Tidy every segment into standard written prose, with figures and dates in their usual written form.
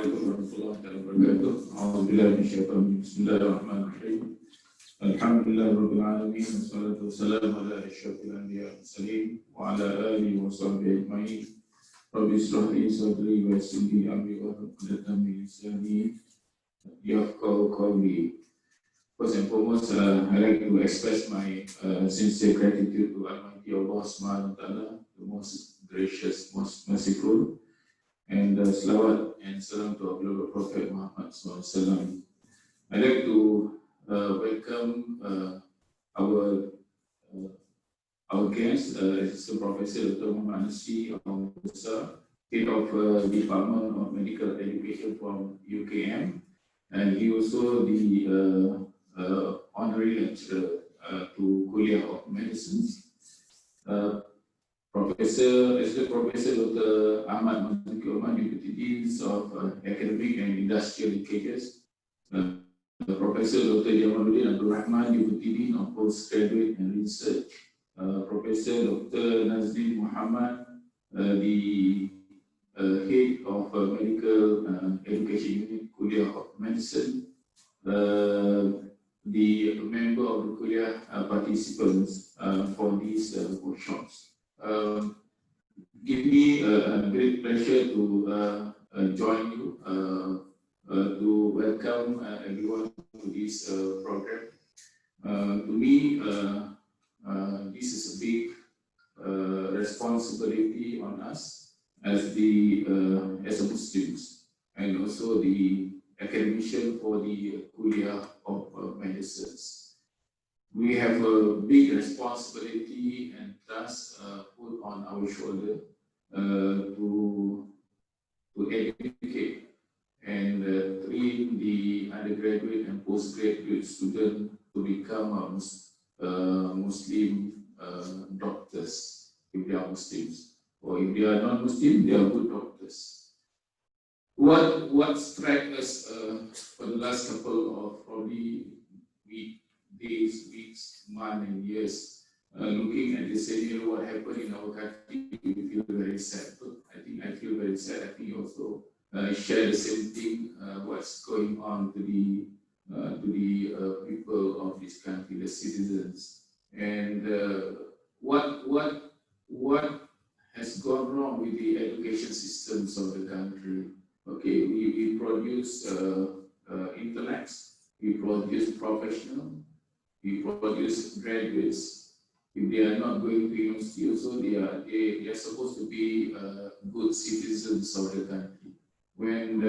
Assalamualaikum warahmatullahi wabarakatuh. A'udzubillahi minasyaitonir rajim. Bismillahirrahmanirrahim. Alhamdulillahirabbil alamin wassalatu wassalamu ala asyrofil anbiya'i wal mursalin wa ala alihi wa sahbihi ajma'in. Rabbi ishrah li sadri wa yassir li amri wahlul 'uqdatam min lisani yafqahu qawli. First and foremost, I'd like to express my sincere gratitude to Almighty Allah Subhanahu wa Ta'ala, the most gracious, most merciful, and salawat and salam to our beloved Prophet Muhammad SAW. I'd like to welcome our guest, Assistant Professor Dr. Muhammad Nasri, Head of Department of Medical Education from UKM, and he also the honorary lecturer to Kulliyyah of Medicine. Assistant Professor Dr. Ahmad Nor, Deputy Deans of Academic and Industrial Educators. Professor Dr. Jamalludin AB.RAHMAN, Deputy Dean of Postgraduate and Research. Professor Dr. Azmi Md Nor, the Head of Medical Education Unit, Kulliyyah of Medicine. The member of the Kulliyyah participants for these workshops. Give me a great pleasure to join you to welcome everyone to this program. To me, this is a big responsibility on us as as Muslims, and also the academician for the Kulliyyah of Medicine. We have a big responsibility and trust put on our shoulder to educate and train the undergraduate and postgraduate students to become Muslim doctors, if they are Muslims, or if they are non-Muslim, they are good doctors. What struck us for the last couple of probably days, weeks, months, and years, looking at the scenario, what happened in our country, we feel very sad. I feel very sad. I think you also share the same thing. What's going on to the people of this country, the citizens, and what has gone wrong with the education systems of the country. Okay, we produce intellects, we produce professionals, we produce graduates. If they are not going to university, also they are supposed to be good citizens of the country. When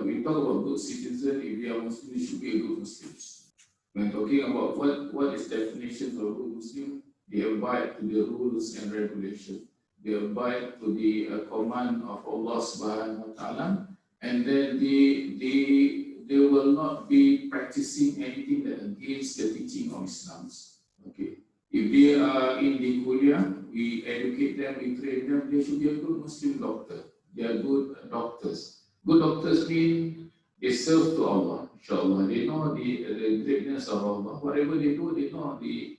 we talk about good citizens, if they are Muslims, they should be a good Muslims. When talking about what is definition of a good Muslim, they abide to the rules and regulations. They abide to the command of Allah Subhanahu wa Ta'ala, and then they will not be practicing anything that against the teaching of Islam. Okay. If they are in the Kulliyyah, we educate them, we train them, they should be a good Muslim doctor. They are good doctors. Good doctors mean they serve to Allah, inshallah. They know the greatness of Allah. Whatever they do, they know they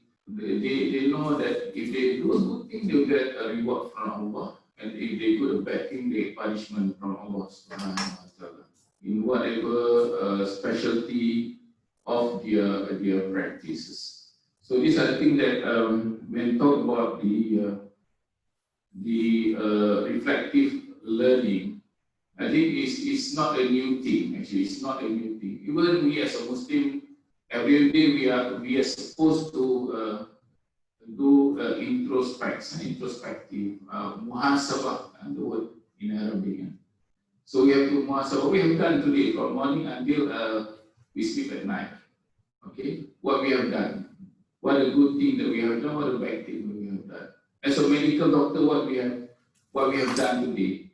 know that if they do a good thing, they will get a reward from Allah. And if they do a bad thing, they get punishment from Allah Subhanahu wa Ta'ala in whatever specialty of their practices. So these are the things that when talk about the reflective learning, I think it's not a new thing. Actually, it's not a new thing. Even we as a Muslim, every day we are supposed to do introspective, muhasabah, and the word in Arabic. So we have to muhasabah. We have done today from morning until we sleep at night. Okay, what we have done, what a good thing that we have done, what a bad thing that we have done. As a medical doctor, what we have done today,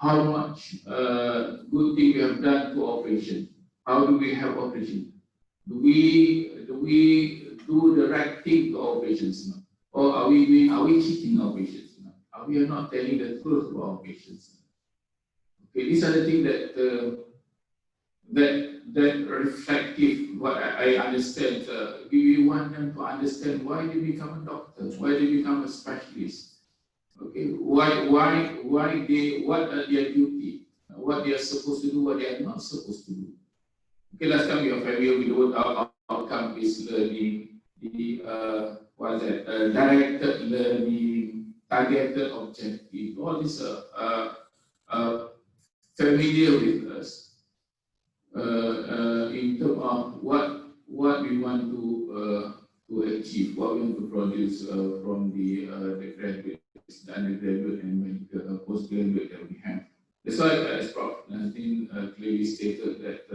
how much good thing we have done to our patient. How do we have our patient? Do we do the right thing to our patients now? Or are we cheating our patients now? Are we not telling the truth to our patients? Okay, these are the things that reflective. What I understand. We want them to understand why they become a doctor, why they become a specialist. Okay, what are their duty? what they are supposed to do, what they are not supposed to do. Okay, last time we are familiar with the word outcome-based learning, the directed learning, targeted objective. All these are familiar with us in terms of what we want to achieve, what we want to produce from the graduates, the undergraduate and postgraduate that we have. That's why, as Prof Azmi clearly stated, that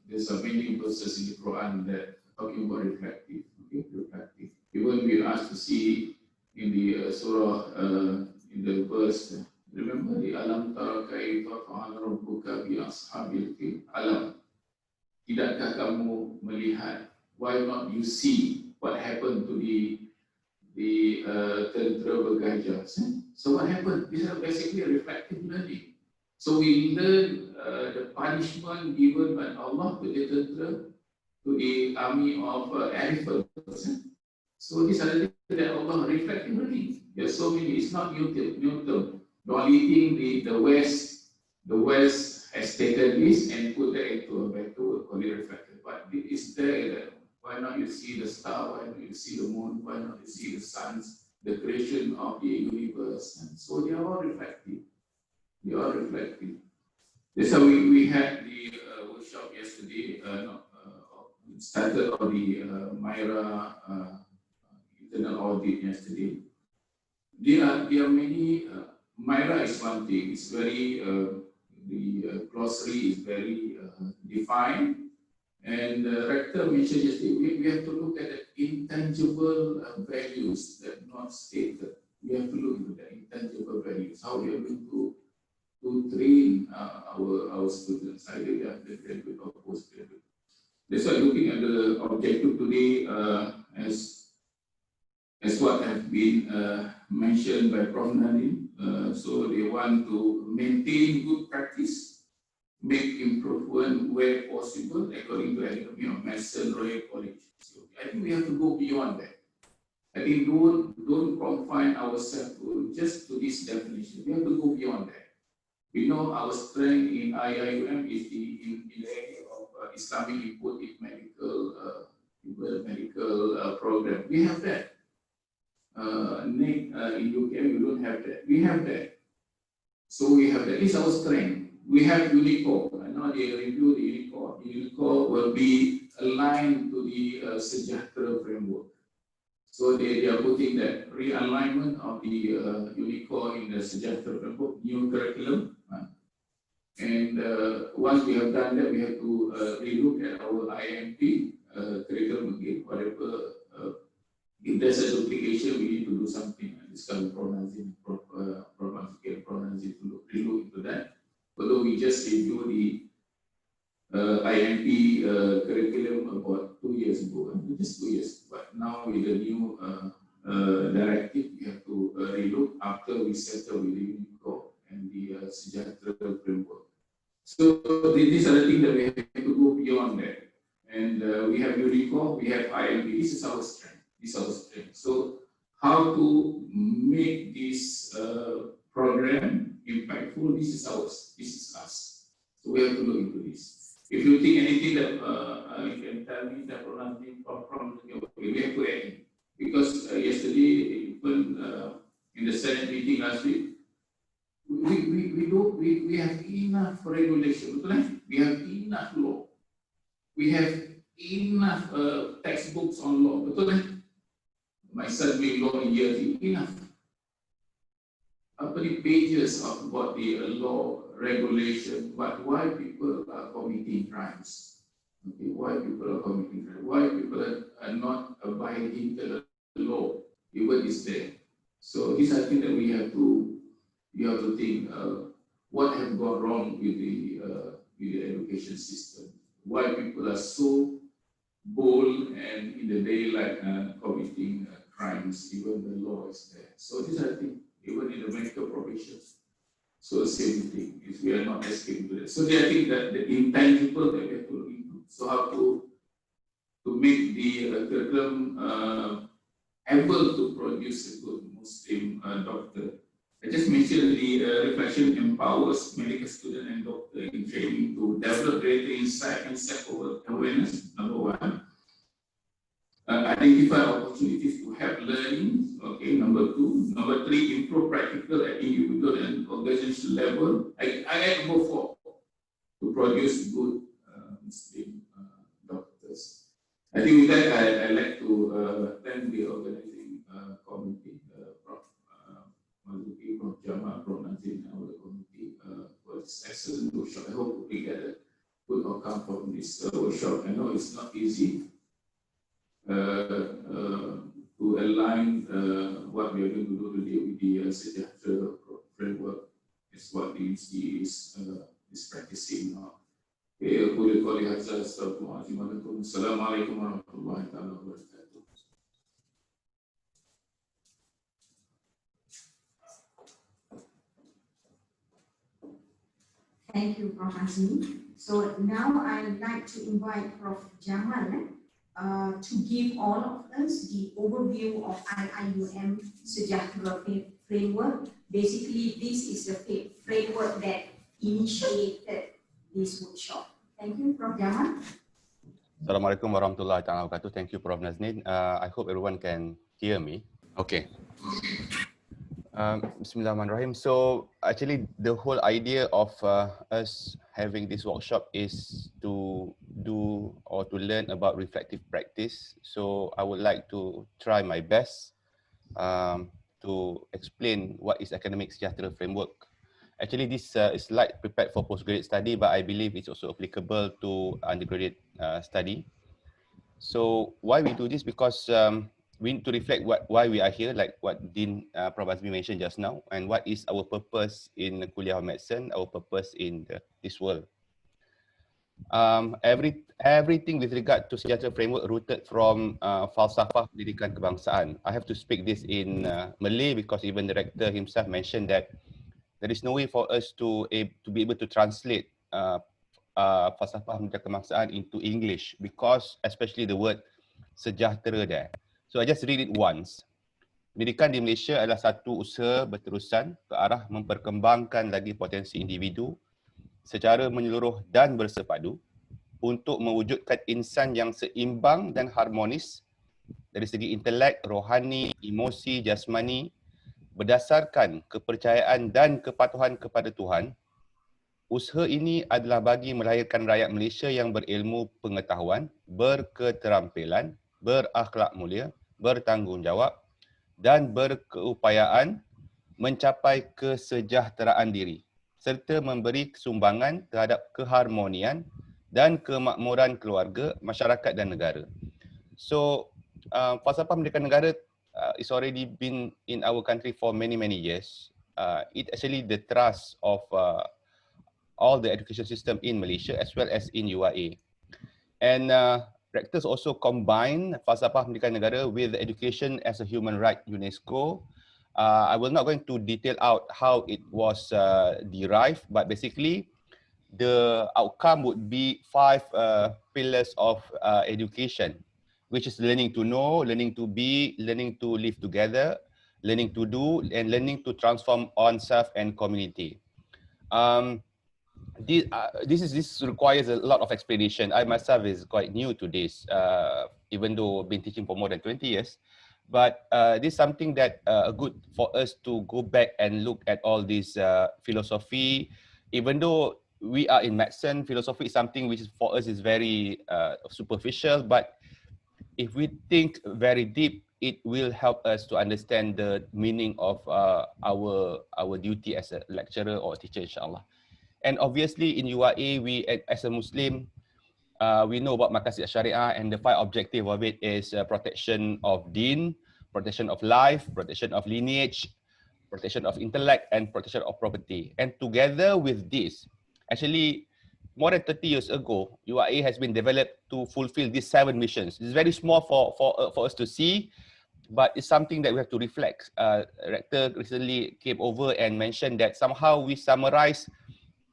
there's many verses in the Quran that talking about reflective. Okay, reflective. Even we are asked to see in the surah, in the verse, remember the alam tara kaifa fa'ala rabbuka bi ashabil fil alam. Tidakkah kamu melihat? Why not you see what happened to the tentera bergajah? So what happened? This is basically a reflective learning. So we learn the punishment given by Allah to the tentera, to the army of elephants. So these are the things that Allah reflective learning. There's so many. It's not new term. The only thing the West has taken this and put that into a better word, called it reflective. But it is there. Why not you see the star? Why not you see the moon? Why not you see the suns? The creation of the universe. And so they are all reflective. They are reflective. That's how we had the workshop yesterday. Started on the Myra internal audit yesterday. There are many. Myra is one thing. It's very the glossary is very defined. And Rector mentioned yesterday, we have to look at the intangible values that are not stated. We have to look into the intangible values. How we are going to train our students, either they are undergraduate or postgraduate. That's why looking at the objective today as what has been mentioned by Prof Nadine. So they want to maintain good practice, make improvement where possible, according to Academy of Medicine, Royal College. So I think we have to go beyond that. I think don't confine ourselves just to this definition. We have to go beyond that. We know our strength in IIUM is in the area of Islamic input in medical program. We have that. In UK, we don't have that. We have that. So we have that. It's our strength. We have UNICO. I know they review the UNICO. UNICO will be aligned to the Sejahtera framework. So they are putting that realignment of the UNICO in the Sejahtera framework, new curriculum. And once we have done that, we have to relook at our IMP curriculum again, whatever. If there's a duplication, we need to do something. This kind of pronouncing to relook into that. Although we just review the IMP curriculum about 2 years ago, just 2 years. But now with the new directive, we have to relook after we settle with the UNICO and the Sejahtera framework. So these are the things that we have to go beyond that. And we have UNICO, we have IMP. This is our strength. This is our strength. So how to make this program impactful? This is ours. This is us. So we have to look into this. If you think anything that you can tell me that from we have to add in. Because yesterday, even in the Senate meeting last week, we have enough regulation. We have enough law. We have enough textbooks on law. My son made law in year enough. How many pages of what the law regulation, but why people are committing crimes? Okay, why people are committing crimes? Why people are not abiding the law? Even is there. So these are things that we have to think what have gone wrong with the education system. Why people are so bold and in the daylight committing crimes, even the law is there. So these are things, even in the medical professions. So same thing, if we are not escaping to that. So they think that the intangible that we have to look into. So how to make the curriculum able to produce a good Muslim doctor. I just mentioned the reflection empowers medical student and doctor in training to develop greater insight and self-awareness, number one. Identify opportunities to help learning, okay, number two. Number three, improve practical at individual and organizational level. I add number four, to produce good Muslim doctors. I think with that, I'd like to thank the organizing committee, Prof Azmi, Prof Jamal, Prof Nazin, and our committee for this excellent workshop. I hope we get a good outcome from this workshop. I know it's not easy to align what we are going to do today with the Sejahtera framework. Is what the UC is practicing now. Assalamualaikum warahmatullahi wabarakatuh. Thank you, Prof Azmi. So now I'd like to invite Prof Jamal to give all of us the overview of IIUM Sejahtera framework. Basically, this is the framework that initiated this workshop. Thank you, Prof Jamal. Assalamualaikum warahmatullahi wabarakatuh. Thank you, Prof Nazin. I hope everyone can hear me. Okay. Bismillahirrahmanirrahim. So actually the whole idea of us having this workshop is to do or to learn about reflective practice. So I would like to try my best to explain what is academic sejahtera framework. Actually this slide prepared for postgraduate study, but I believe it's also applicable to undergraduate study. So why we do this? Because we need to reflect why we are here, like what Dean Prof Azmi mentioned just now, and what is our purpose in Kulliyyah of Medicine, our purpose in this world. Everything with regard to sejahtera framework rooted from falsafah pendidikan kebangsaan. I have to speak this in Malay because even the rector himself mentioned that there is no way for us to be able to translate falsafah pendidikan kebangsaan into English, because especially the word sejahtera there. So I just read it once. Pendidikan di Malaysia adalah satu usaha berterusan ke arah memperkembangkan lagi potensi individu secara menyeluruh dan bersepadu untuk mewujudkan insan yang seimbang dan harmonis dari segi intelek, rohani, emosi, jasmani berdasarkan kepercayaan dan kepatuhan kepada Tuhan. Usaha ini adalah bagi melahirkan rakyat Malaysia yang berilmu pengetahuan, berketerampilan, berakhlak mulia, bertanggungjawab dan berkeupayaan mencapai kesejahteraan diri serta memberi sumbangan terhadap keharmonian dan kemakmuran keluarga, masyarakat dan negara. So, falsafah pendidikan negara is already been in our country for many years. It actually the trust of all the education system in Malaysia as well as in UAE. And rectors also combine falsafah pendidikan negara with education as a human right UNESCO. I will not going to detail out how it was derived, but basically the outcome would be 5 pillars of education, which is learning to know, learning to be, learning to live together, learning to do, and learning to transform oneself and community. This requires a lot of explanation. I myself is quite new to this, even though I've been teaching for more than 20 years. But this is something that good for us to go back and look at all this philosophy. Even though we are in medicine, philosophy is something which is for us is very superficial. But if we think very deep, it will help us to understand the meaning of our duty as a lecturer or teacher, inshallah. And obviously in UAE, we as a Muslim, we know about Maqasid Syariah, and the 5 objectives of it is protection of deen, protection of life, protection of lineage, protection of intellect, and protection of property. And together with this, actually, more than 30 years ago, UAE has been developed to fulfill these 7 missions. It's very small for us to see, but it's something that we have to reflect. Rector recently came over and mentioned that somehow we summarize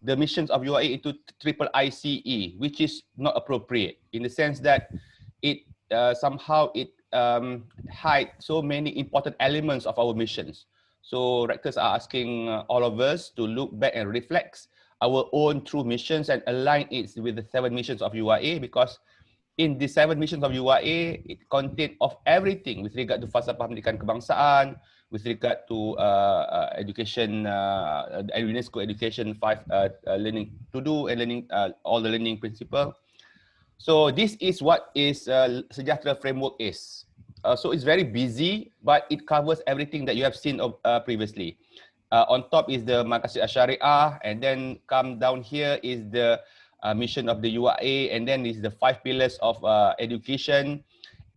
the missions of UAE into triple ICE, which is not appropriate in the sense that it somehow it hides so many important elements of our missions. So rectors are asking all of us to look back and reflect our own true missions and align it with the 7 missions of URA, because in the 7 missions of URA, it contains of everything with regard to falsafah pendidikan kebangsaan, with regard to education, UNESCO education 5 learning to do and learning all the learning principle. So this is what is Sejahtera framework is. So it's very busy, but it covers everything that you have seen previously. On top is the Maqasid Syariah, and then come down here is the mission of the URA, and then is the 5 pillars of education,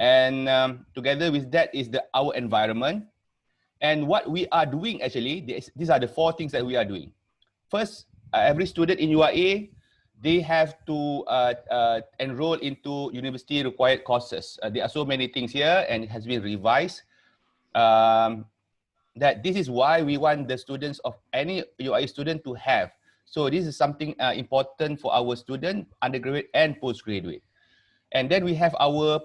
and together with that is our environment. And what we are doing actually, these are the 4 things that we are doing. First, every student in URA, they have to enroll into university required courses. There are so many things here, and it has been revised. That this is why we want the students of any URA student to have. So this is something important for our student, undergraduate and postgraduate. And then we have our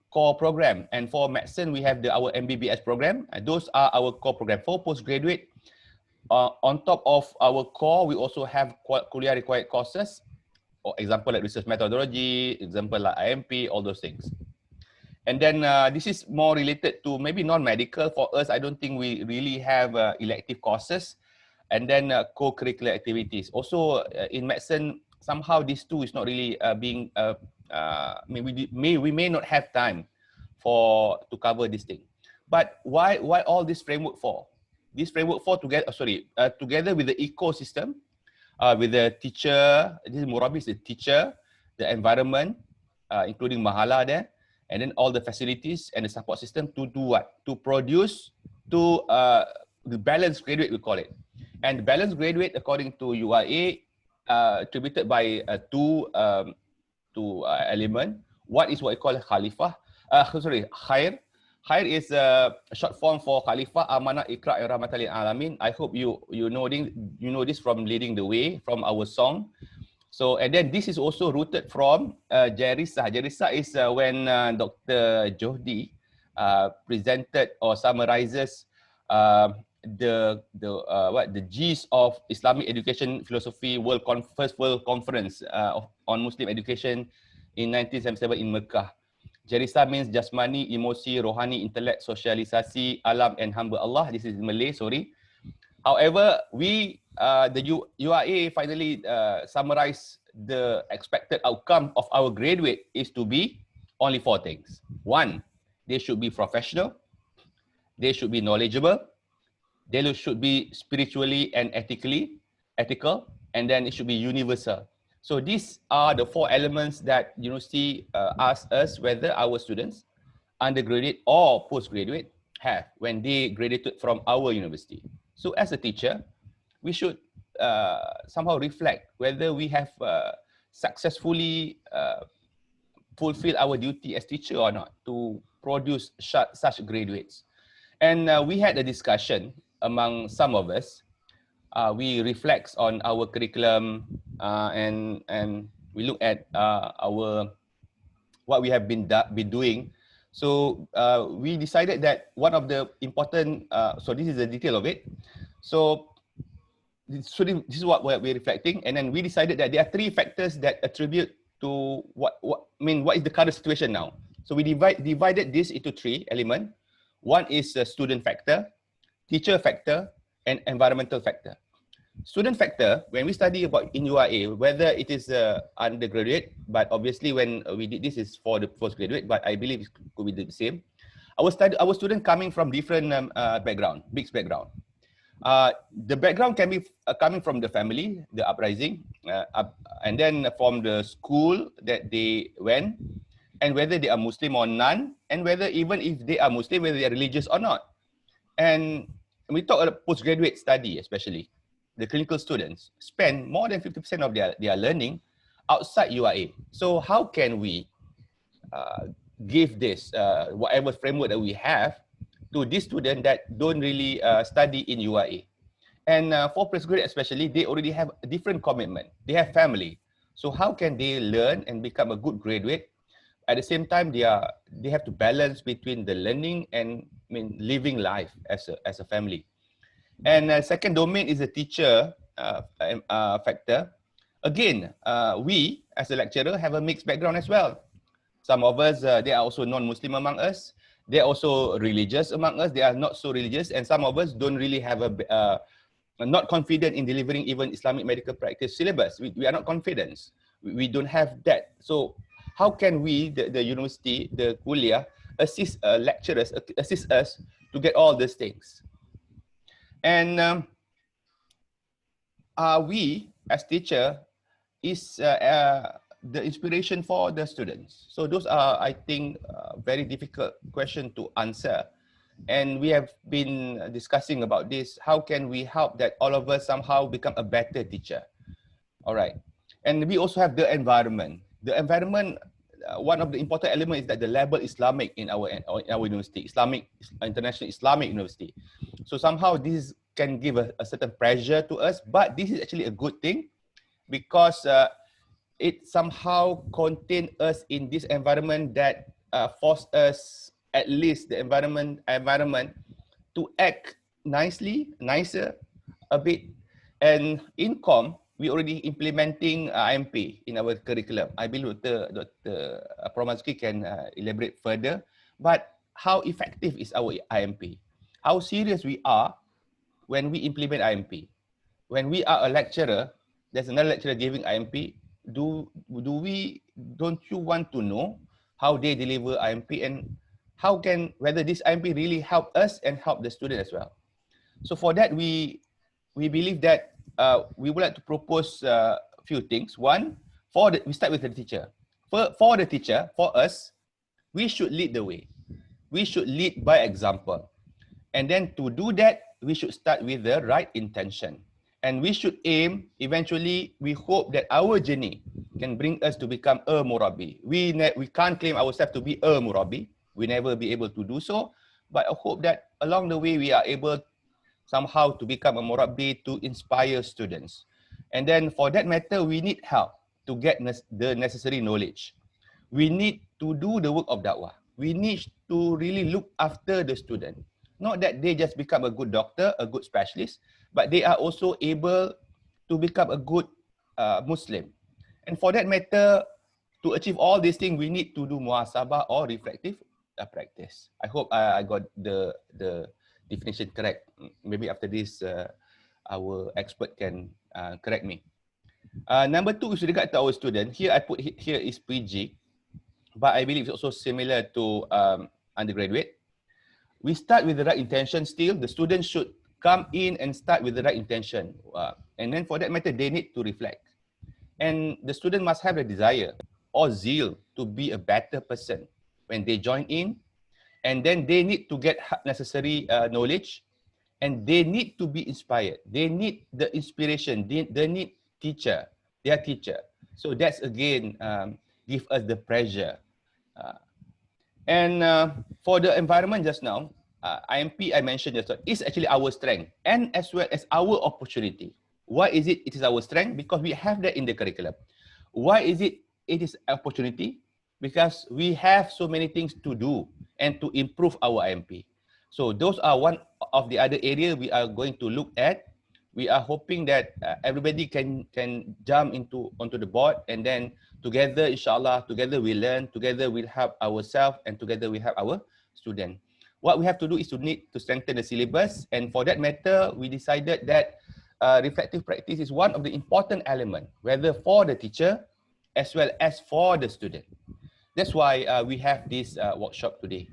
core program. And for medicine, we have our MBBS program. Those are our core program. For postgraduate, on top of our core, we also have Kulliyyah required courses. For example, like research methodology, example like IMP, all those things. And then this is more related to maybe non-medical. For us, I don't think we really have elective courses. And then co-curricular activities. Also in medicine, somehow these two is not really being, we may not have time to cover this thing. But why all this framework for? This framework for together with the ecosystem, with the teacher, this is Murabi is the teacher, the environment, including Mahala there, and then all the facilities and the support system to do what? To produce the balanced graduate, we call it. And the balanced graduate, according to URA, attributed by two elements. One is what we call Khalifah. Khair. Khair is a short form for Khalifah, Amanah, Iqra, and Rahmatan lil Alamin. I hope you know this from Leading the Way, from our song. So, and then this is also rooted from Jerisa. Jerisa is when Dr. Johdi presented or summarizes the gist of Islamic education philosophy first world conference on Muslim education in 1977 in Mecca. Jerisa means jasmani, emosi, rohani, intellect, sosialisasi, alam, and hamba Allah. This is Malay, sorry. However, the URA finally summarized the expected outcome of our graduate is to be only 4 things. 1, they should be professional, they should be knowledgeable, they should be spiritually and ethical, and then it should be universal. So these are the 4 elements that university asks us whether our students, undergraduate or postgraduate, have when they graduated from our university. So as a teacher, we should somehow reflect whether we have successfully fulfilled our duty as teacher or not to produce such graduates. And we had a discussion among some of us. We reflect on our curriculum and we look at what we have been doing. So we decided that one of the important, so this is the detail of it. So this is what we're reflecting, and then we decided that there are 3 factors that attribute to what is the current situation now. So we divided this into 3 elements. One is a student factor, teacher factor, and environmental factor. Student factor, when we study about in URA, whether it is undergraduate, but obviously when we did this is for the postgraduate, but I believe it could be the same. Our student coming from different mixed background. The background can be coming from the family, the uprising, and then from the school that they went, and whether they are Muslim or non, and whether even if they are Muslim, whether they are religious or not. And we talk about postgraduate study, especially the clinical students spend more than 50% of their learning outside URA. So how can we give this whatever framework that we have to this student that don't really study in URA? And for postgraduate especially, they already have a different commitment. They have family. So how can they learn and become a good graduate? At the same time, they have to balance between the learning and living life as a family. And second domain is the teacher factor. Again, we as a lecturer have a mixed background as well. Some of us, they are also non-Muslim among us. They are also religious among us. They are not so religious. And some of us don't really have not confident in delivering even Islamic medical practice syllabus. We are not confident. We don't have that. So how can we, the university, the Kulliyyah, assist lecturers, assist us to get all these things? And we, as teacher, is the inspiration for the students. So those are, I think, very difficult question to answer. And we have been discussing about this. How can we help that all of us somehow become a better teacher? All right. And we also have the environment. The environment, one of the important elements is that the label Islamic in our university, International Islamic University. So somehow this can give a certain pressure to us, but this is actually a good thing because it somehow contains us in this environment that force us, at least the environment to act nicer a bit. And in COM, we already implementing IMP in our curriculum. I believe Dr. Prof Azmi can elaborate further. But how effective is our IMP? How serious we are when we implement IMP? When we are a lecturer, there's another lecturer giving IMP. Don't you want to know how they deliver IMP and how can, whether this IMP really help us and help the student as well? So for that, we believe that we would like to propose a few things. One, we start with the teacher. For the teacher, for us, we should lead the way. We should lead by example. And then to do that, we should start with the right intention. And we should aim, eventually, we hope that our journey can bring us to become a murabi. We can't claim ourselves to be a murabi. We never be able to do so. But I hope that along the way, we are able somehow to become a murabi to inspire students. And then for that matter, we need help to get the necessary knowledge. We need to do the work of da'wah. We need to really look after the student. Not that they just become a good doctor, a good specialist, but they are also able to become a good Muslim. And for that matter, to achieve all these things, we need to do muhasabah or reflective practice. I hope I got the definition correct. Maybe after this, our expert can correct me. Number two is regard to our student. Here I put here is PG, but I believe it's also similar to undergraduate. We start with the right intention still. The students should come in and start with the right intention. And then for that matter, they need to reflect. And the student must have a desire or zeal to be a better person when they join in. And then they need to get necessary knowledge. And they need to be inspired. They need the inspiration. They need their teacher. So that's again, give us the pressure. And for the environment just now, IMP I mentioned just now, is actually our strength and as well as our opportunity. Why is it? It is our strength because we have that in the curriculum. Why is it? It is opportunity because we have so many things to do and to improve our IMP. So those are one of the other areas we are going to look at. We are hoping that everybody can jump onto the board and then together, inshallah, together we learn, together we'll help ourselves and together we help our students. What we have to do is to need to strengthen the syllabus, and for that matter, we decided that reflective practice is one of the important elements, whether for the teacher as well as for the student. That's why we have this workshop today.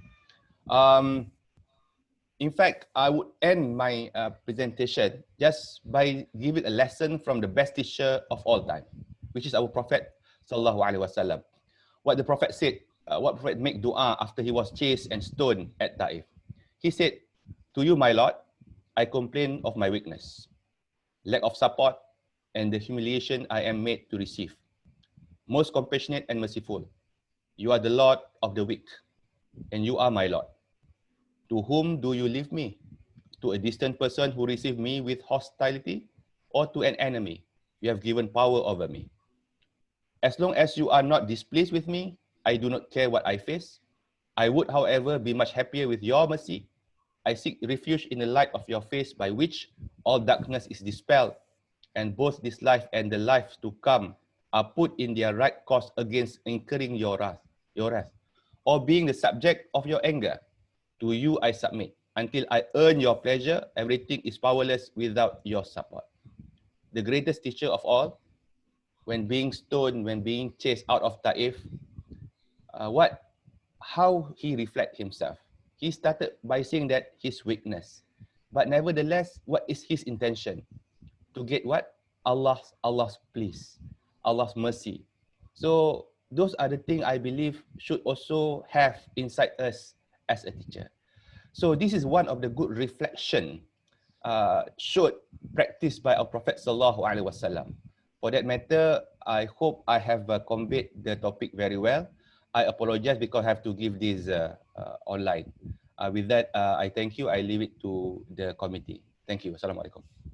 In fact, I would end my presentation just by giving a lesson from the best teacher of all time, which is our Prophet Sallallahu Alaihi Wasallam. What the Prophet said, what Prophet make dua after he was chased and stoned at Taif. He said, "To you, my Lord, I complain of my weakness, lack of support, and the humiliation I am made to receive. Most compassionate and merciful, you are the Lord of the weak, and you are my Lord. To whom do you leave me? To a distant person who received me with hostility, or to an enemy you have given power over me? As long as you are not displeased with me, I do not care what I face. I would, however, be much happier with your mercy. I seek refuge in the light of your face by which all darkness is dispelled, and both this life and the life to come are put in their right course against incurring your wrath, or being the subject of your anger. To you I submit. Until I earn your pleasure, everything is powerless without your support. The greatest teacher of all, when being stoned, when being chased out of Taif, how he reflect himself. He started by saying that his weakness, but nevertheless, what is his intention? To get what? Allah's please, Allah's mercy. So those are the things I believe should also have inside us as a teacher. So this is one of the good reflection should practice by our Prophet Sallallahu Alaihi Wasallam. For that matter, I hope I have conveyed the topic very well. I apologize because I have to give this online. With that, I thank you. I leave it to the committee. Thank you. Assalamualaikum.